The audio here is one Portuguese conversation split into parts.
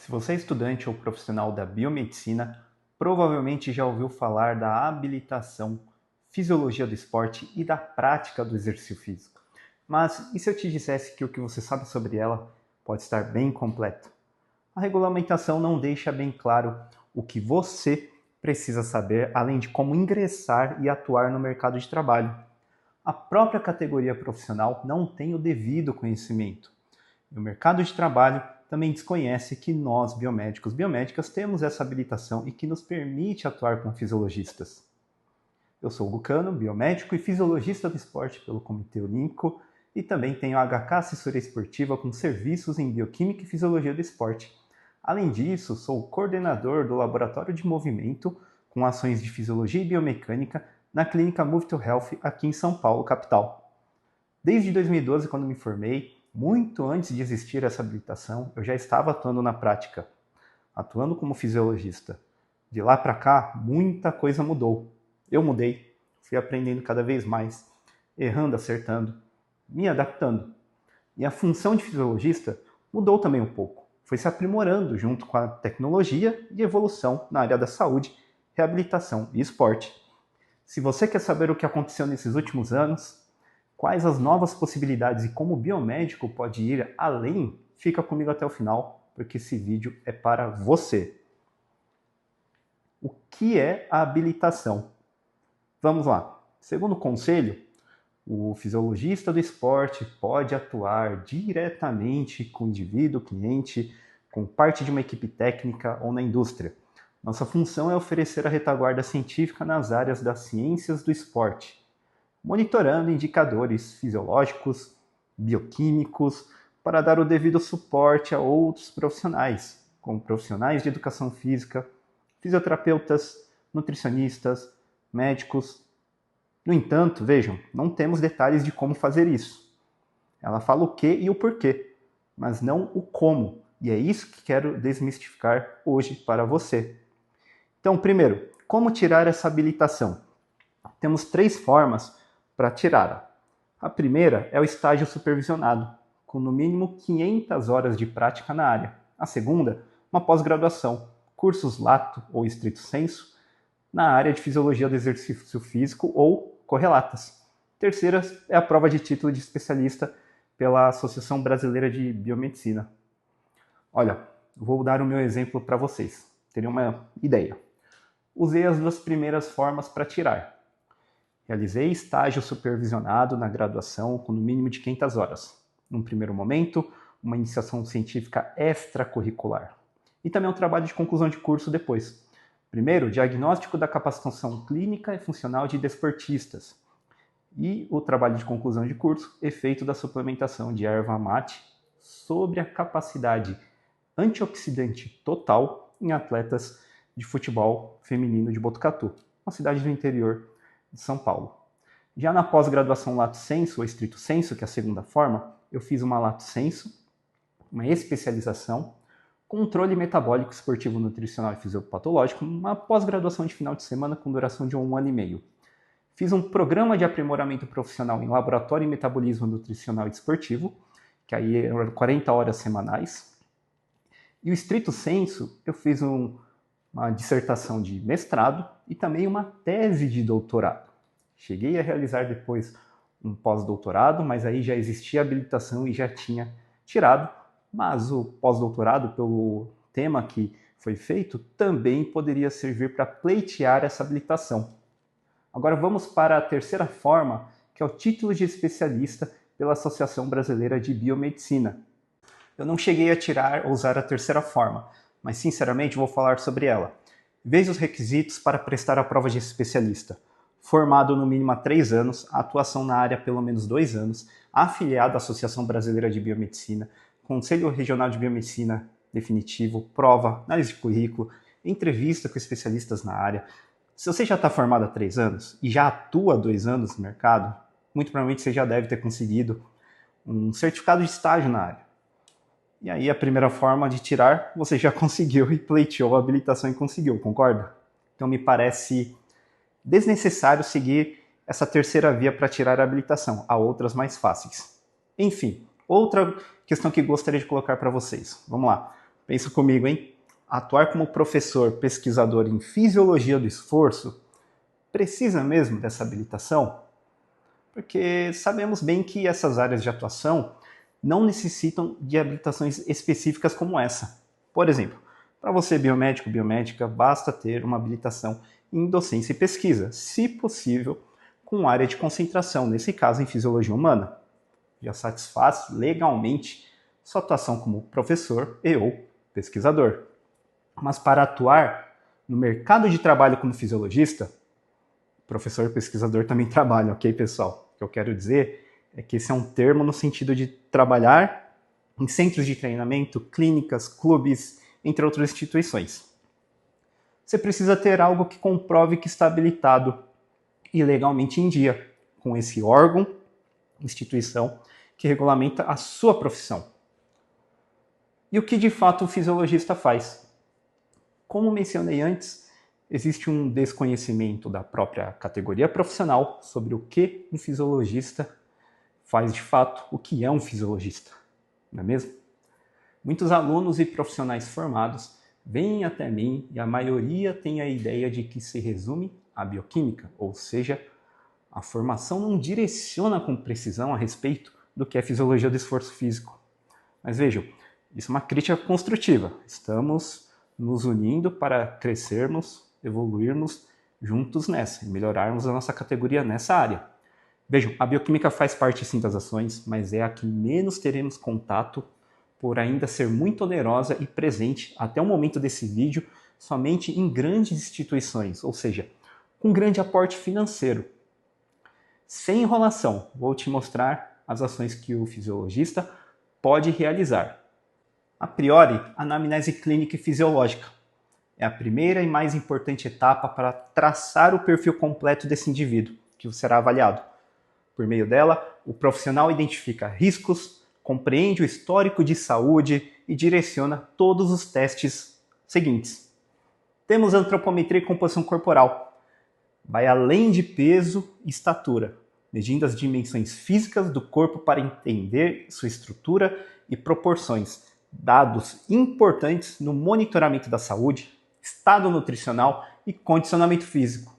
Se você é estudante ou profissional da biomedicina, provavelmente já ouviu falar da habilitação, fisiologia do esporte e da prática do exercício físico. Mas e se eu te dissesse que o que você sabe sobre ela pode estar bem completo? A regulamentação não deixa bem claro o que você precisa saber, além de como ingressar e atuar no mercado de trabalho. A própria categoria profissional não tem o devido conhecimento. E o mercado de trabalho também desconhece que nós, biomédicos, biomédicas, temos essa habilitação e que nos permite atuar como fisiologistas. Eu sou o Lucano, biomédico e fisiologista do esporte pelo Comitê Olímpico e também tenho a HK Assessoria Esportiva com serviços em Bioquímica e Fisiologia do Esporte. Além disso, sou o coordenador do Laboratório de Movimento com ações de Fisiologia e Biomecânica na Clínica Move to Health aqui em São Paulo, capital. Desde 2012, quando me formei, muito antes de existir essa habilitação, eu já estava atuando na prática, atuando como fisiologista. De lá para cá, muita coisa mudou. Eu mudei, fui aprendendo cada vez mais, errando, acertando, me adaptando. E a função de fisiologista mudou também um pouco. Foi se aprimorando junto com a tecnologia e evolução na área da saúde, reabilitação e esporte. Se você quer saber o que aconteceu nesses últimos anos, quais as novas possibilidades e como o biomédico pode ir além, fica comigo até o final, porque esse vídeo é para você. O que é a habilitação? Vamos lá. Segundo o conselho, o fisiologista do esporte pode atuar diretamente com o indivíduo, cliente, com parte de uma equipe técnica ou na indústria. Nossa função é oferecer a retaguarda científica nas áreas das ciências do esporte, monitorando indicadores fisiológicos, bioquímicos, para dar o devido suporte a outros profissionais, como profissionais de educação física, fisioterapeutas, nutricionistas, médicos. No entanto, vejam, não temos detalhes de como fazer isso. Ela fala o que e o porquê, mas não o como, e é isso que quero desmistificar hoje para você. Então, primeiro, como tirar essa habilitação? Temos 3 formas para tirá-la. A primeira é o estágio supervisionado, com no mínimo 500 horas de prática na área. A segunda, uma pós-graduação, cursos lato ou estrito sensu, na área de fisiologia do exercício físico ou correlatas. Terceira é a prova de título de especialista pela Associação Brasileira de Biomedicina. Olha, vou dar o meu exemplo para vocês terem uma ideia. Usei as 2 primeiras formas para tirar. Realizei estágio supervisionado na graduação com no mínimo de 500 horas. Num primeiro momento, uma iniciação científica extracurricular. E também um trabalho de conclusão de curso depois. Primeiro, diagnóstico da capacitação clínica e funcional de desportistas. E o trabalho de conclusão de curso, efeito da suplementação de erva mate sobre a capacidade antioxidante total em atletas de futebol feminino de Botucatu, uma cidade do interior de São Paulo. Já na pós-graduação lato sensu, ou estrito sensu, que é a segunda forma, eu fiz uma lato sensu, uma especialização, controle metabólico esportivo nutricional e fisiopatológico, uma pós-graduação de final de semana com duração de 1 ano e meio. Fiz um programa de aprimoramento profissional em laboratório e metabolismo nutricional e desportivo, que aí eram 40 horas semanais. E o estrito sensu, eu fiz uma dissertação de mestrado e também uma tese de doutorado. Cheguei a realizar depois um pós-doutorado, mas aí já existia habilitação e já tinha tirado, mas o pós-doutorado, pelo tema que foi feito, também poderia servir para pleitear essa habilitação. Agora vamos para a terceira forma, que é o título de especialista pela Associação Brasileira de Biomedicina. Eu não cheguei a tirar ou usar a terceira forma, mas sinceramente vou falar sobre ela. Veja os requisitos para prestar a prova de especialista. Formado no mínimo há 3 anos, atuação na área há pelo menos 2 anos, afiliado à Associação Brasileira de Biomedicina, Conselho Regional de Biomedicina definitivo, prova, análise de currículo, entrevista com especialistas na área. Se você já está formado há 3 anos e já atua há 2 anos no mercado, muito provavelmente você já deve ter conseguido um certificado de estágio na área. E aí a primeira forma de tirar, você já conseguiu e pleiteou a habilitação e conseguiu, concorda? Então me parece desnecessário seguir essa terceira via para tirar a habilitação. Há outras mais fáceis. Enfim, outra questão que gostaria de colocar para vocês. Vamos lá. Pensa comigo, hein? Atuar como professor pesquisador em fisiologia do esforço precisa mesmo dessa habilitação? Porque sabemos bem que essas áreas de atuação não necessitam de habilitações específicas como essa. Por exemplo, para você biomédico, biomédica, basta ter uma habilitação em docência e pesquisa, se possível, com área de concentração, nesse caso em fisiologia humana. Já satisfaz legalmente sua atuação como professor e ou pesquisador. Mas para atuar no mercado de trabalho como fisiologista, professor e pesquisador também trabalham, ok, pessoal? O que eu quero dizer é que esse é um termo no sentido de trabalhar em centros de treinamento, clínicas, clubes, entre outras instituições. Você precisa ter algo que comprove que está habilitado e legalmente em dia com esse órgão, instituição, que regulamenta a sua profissão. E o que de fato o fisiologista faz? Como mencionei antes, existe um desconhecimento da própria categoria profissional sobre o que um fisiologista faz de fato, o que é um fisiologista, não é mesmo? Muitos alunos e profissionais formados vêm até mim e a maioria tem a ideia de que se resume à bioquímica, ou seja, a formação não direciona com precisão a respeito do que é fisiologia do esforço físico. Mas vejam, isso é uma crítica construtiva. Estamos nos unindo para crescermos, evoluirmos juntos nessa e melhorarmos a nossa categoria nessa área. Vejam, a bioquímica faz parte sim das ações, mas é a que menos teremos contato por ainda ser muito onerosa e presente até o momento desse vídeo somente em grandes instituições, ou seja, com grande aporte financeiro. Sem enrolação, vou te mostrar as ações que o fisiologista pode realizar. A priori, a anamnese clínica e fisiológica é a primeira e mais importante etapa para traçar o perfil completo desse indivíduo, que será avaliado. Por meio dela, o profissional identifica riscos, compreende o histórico de saúde e direciona todos os testes seguintes. Temos antropometria e composição corporal. Vai além de peso e estatura, medindo as dimensões físicas do corpo para entender sua estrutura e proporções, dados importantes no monitoramento da saúde, estado nutricional e condicionamento físico.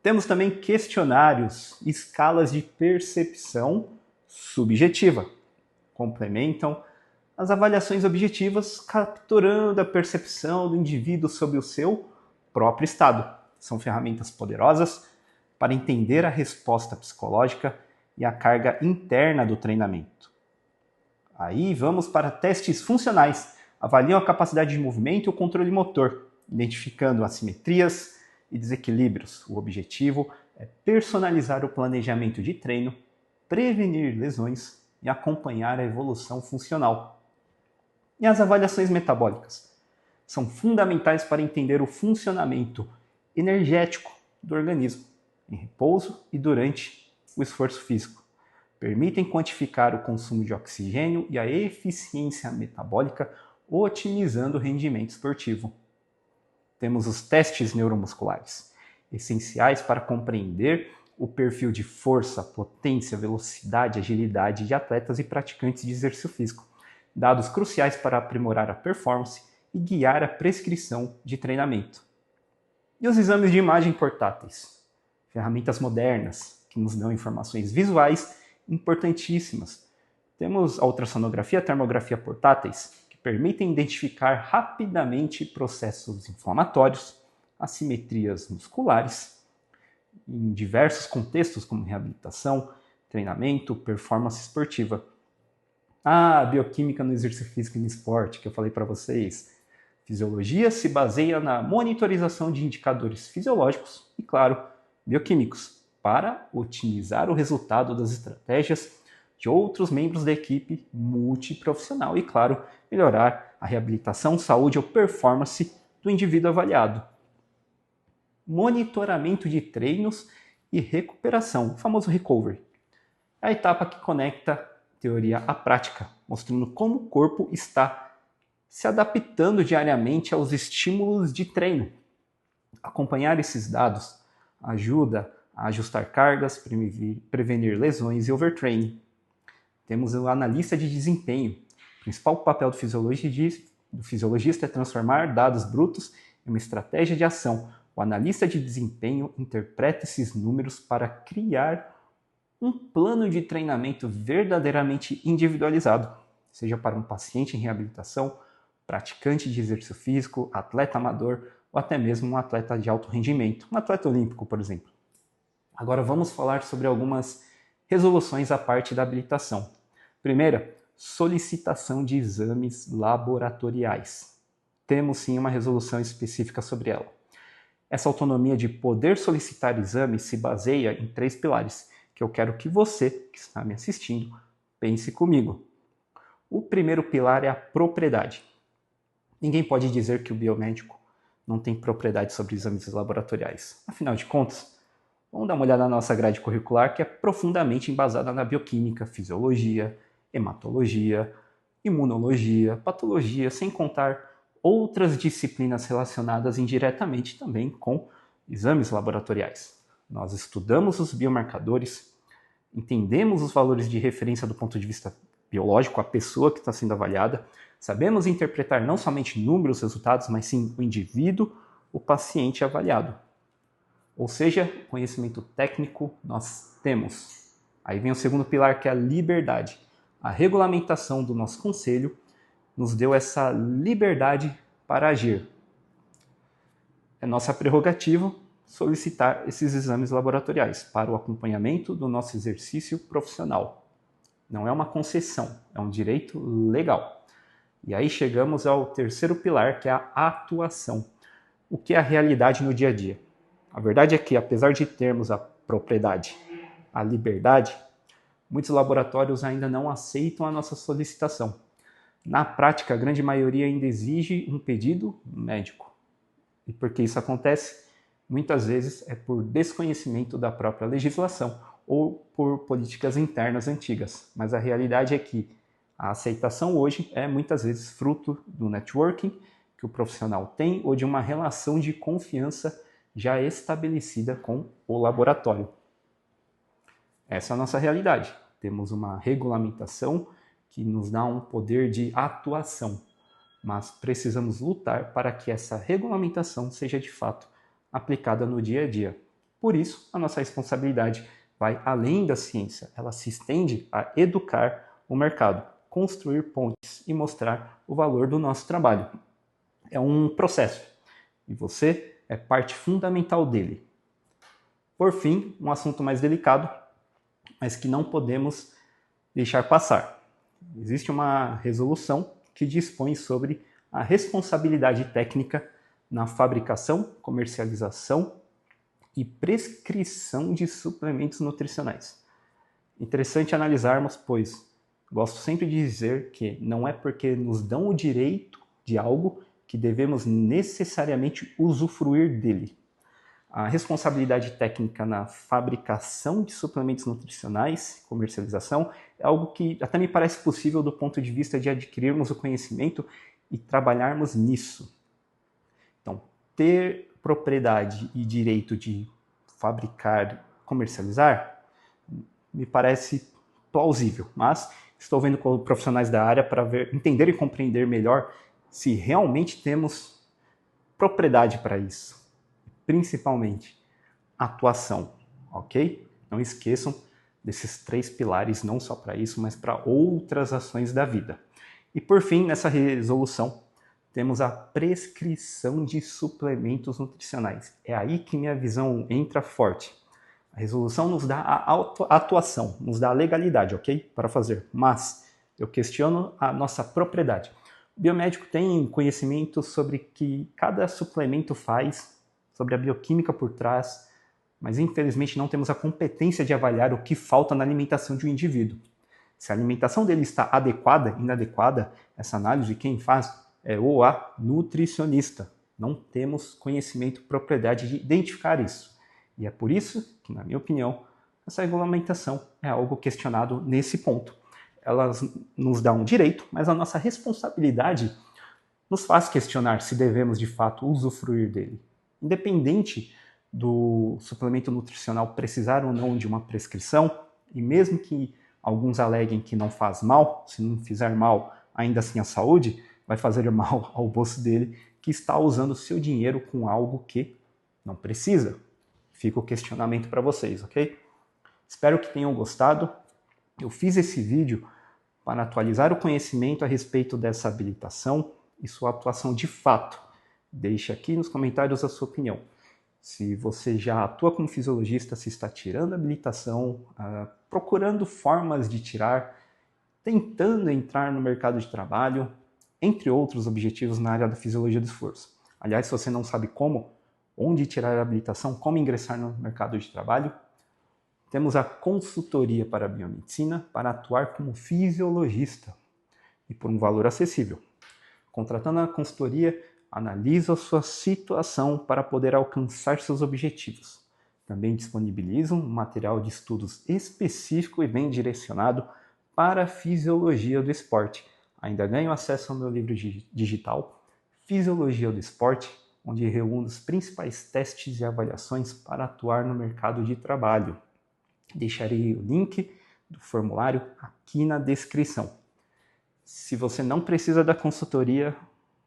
Temos também questionários e escalas de percepção subjetiva. Complementam as avaliações objetivas, capturando a percepção do indivíduo sobre o seu próprio estado. São ferramentas poderosas para entender a resposta psicológica e a carga interna do treinamento. Aí vamos para testes funcionais. Avaliam a capacidade de movimento e o controle motor, identificando assimetrias e desequilíbrios. O objetivo é personalizar o planejamento de treino, prevenir lesões e acompanhar a evolução funcional. E as avaliações metabólicas são fundamentais para entender o funcionamento energético do organismo, em repouso e durante o esforço físico. Permitem quantificar o consumo de oxigênio e a eficiência metabólica, otimizando o rendimento esportivo. Temos os testes neuromusculares, essenciais para compreender o perfil de força, potência, velocidade, agilidade de atletas e praticantes de exercício físico, dados cruciais para aprimorar a performance e guiar a prescrição de treinamento. E os exames de imagem portáteis, ferramentas modernas que nos dão informações visuais importantíssimas. Temos a ultrassonografia e a termografia portáteis, que permitem identificar rapidamente processos inflamatórios, assimetrias musculares, em diversos contextos como reabilitação, treinamento, performance esportiva. A bioquímica no exercício físico e no esporte, que eu falei para vocês. Fisiologia se baseia na monitorização de indicadores fisiológicos e, claro, bioquímicos, para otimizar o resultado das estratégias de outros membros da equipe multiprofissional e, claro, melhorar a reabilitação, saúde ou performance do indivíduo avaliado. Monitoramento de treinos e recuperação, o famoso recovery. É a etapa que conecta teoria à prática, mostrando como o corpo está se adaptando diariamente aos estímulos de treino. Acompanhar esses dados ajuda a ajustar cargas, prevenir lesões e overtraining. Temos o analista de desempenho, principal papel do fisiologista é transformar dados brutos em uma estratégia de ação. O analista de desempenho interpreta esses números para criar um plano de treinamento verdadeiramente individualizado, seja para um paciente em reabilitação, praticante de exercício físico, atleta amador ou até mesmo um atleta de alto rendimento, um atleta olímpico, por exemplo. Agora vamos falar sobre algumas resoluções à parte da habilitação. Primeira, solicitação de exames laboratoriais. Temos sim uma resolução específica sobre ela. Essa autonomia de poder solicitar exames se baseia em 3 pilares, que eu quero que você, que está me assistindo, pense comigo. O primeiro pilar é a propriedade. Ninguém pode dizer que o biomédico não tem propriedade sobre exames laboratoriais. Afinal de contas, vamos dar uma olhada na nossa grade curricular, que é profundamente embasada na bioquímica, fisiologia, hematologia, imunologia, patologia, sem contar outras disciplinas relacionadas indiretamente também com exames laboratoriais. Nós estudamos os biomarcadores, entendemos os valores de referência do ponto de vista biológico, a pessoa que está sendo avaliada, sabemos interpretar não somente números, resultados, mas sim o indivíduo, o paciente avaliado. Ou seja, conhecimento técnico nós temos. Aí vem o segundo pilar, que é a liberdade. A regulamentação do nosso conselho nos deu essa liberdade para agir. É nossa prerrogativa solicitar esses exames laboratoriais para o acompanhamento do nosso exercício profissional. Não é uma concessão, é um direito legal. E aí chegamos ao terceiro pilar, que é a atuação. O que é a realidade no dia a dia? A verdade é que, apesar de termos a propriedade, a liberdade, muitos laboratórios ainda não aceitam a nossa solicitação. Na prática, a grande maioria ainda exige um pedido médico. E por que isso acontece? Muitas vezes é por desconhecimento da própria legislação ou por políticas internas antigas. Mas a realidade é que a aceitação hoje é muitas vezes fruto do networking que o profissional tem ou de uma relação de confiança já estabelecida com o laboratório. Essa é a nossa realidade. Temos uma regulamentação que nos dá um poder de atuação, mas precisamos lutar para que essa regulamentação seja de fato aplicada no dia a dia. Por isso, a nossa responsabilidade vai além da ciência, ela se estende a educar o mercado, construir pontes e mostrar o valor do nosso trabalho. É um processo e você é parte fundamental dele. Por fim, um assunto mais delicado, mas que não podemos deixar passar. Existe uma resolução que dispõe sobre a responsabilidade técnica na fabricação, comercialização e prescrição de suplementos nutricionais. Interessante analisarmos, pois gosto sempre de dizer que não é porque nos dão o direito de algo que devemos necessariamente usufruir dele. A responsabilidade técnica na fabricação de suplementos nutricionais, comercialização, é algo que até me parece possível do ponto de vista de adquirirmos o conhecimento e trabalharmos nisso. Então, ter propriedade e direito de fabricar, comercializar, me parece plausível, mas estou vendo com profissionais da área para entender e compreender melhor se realmente temos propriedade para isso. Principalmente, atuação, ok? Não esqueçam desses 3 pilares, não só para isso, mas para outras ações da vida. E por fim, nessa resolução, temos a prescrição de suplementos nutricionais. É aí que minha visão entra forte. A resolução nos dá a atuação, nos dá a legalidade, ok? Para fazer, mas eu questiono a nossa propriedade. O biomédico tem conhecimento sobre o que cada suplemento faz, sobre a bioquímica por trás, mas infelizmente não temos a competência de avaliar o que falta na alimentação de um indivíduo. Se a alimentação dele está adequada, inadequada, essa análise quem faz é o a nutricionista. Não temos conhecimento, propriedade de identificar isso. E é por isso que, na minha opinião, essa regulamentação é algo questionado nesse ponto. Ela nos dá um direito, mas a nossa responsabilidade nos faz questionar se devemos de fato usufruir dele. Independente do suplemento nutricional precisar ou não de uma prescrição, e mesmo que alguns aleguem que não faz mal, se não fizer mal, ainda assim a saúde, vai fazer mal ao bolso dele, que está usando o seu dinheiro com algo que não precisa. Fica o questionamento para vocês, ok? Espero que tenham gostado. Eu fiz esse vídeo para atualizar o conhecimento a respeito dessa habilitação e sua atuação de fato. Deixe aqui nos comentários a sua opinião. Se você já atua como fisiologista, se está tirando a habilitação, procurando formas de tirar, tentando entrar no mercado de trabalho, entre outros objetivos na área da fisiologia do esforço. Aliás, se você não sabe como, onde tirar a habilitação, como ingressar no mercado de trabalho, temos a consultoria para a biomedicina para atuar como fisiologista e por um valor acessível. Contratando a consultoria, analisa a sua situação para poder alcançar seus objetivos. Também disponibiliza um material de estudos específico e bem direcionado para a fisiologia do esporte. Ainda ganho acesso ao meu livro digital, Fisiologia do Esporte, onde reúno os principais testes e avaliações para atuar no mercado de trabalho. Deixarei o link do formulário aqui na descrição. Se você não precisa da consultoria,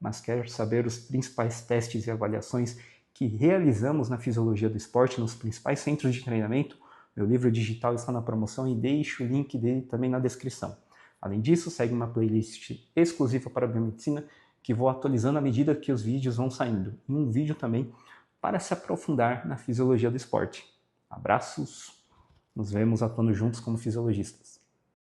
mas quer saber os principais testes e avaliações que realizamos na fisiologia do esporte nos principais centros de treinamento, meu livro digital está na promoção e deixo o link dele também na descrição. Além disso, segue uma playlist exclusiva para a biomedicina que vou atualizando à medida que os vídeos vão saindo. E um vídeo também para se aprofundar na fisiologia do esporte. Abraços! Nos vemos atuando juntos como fisiologistas.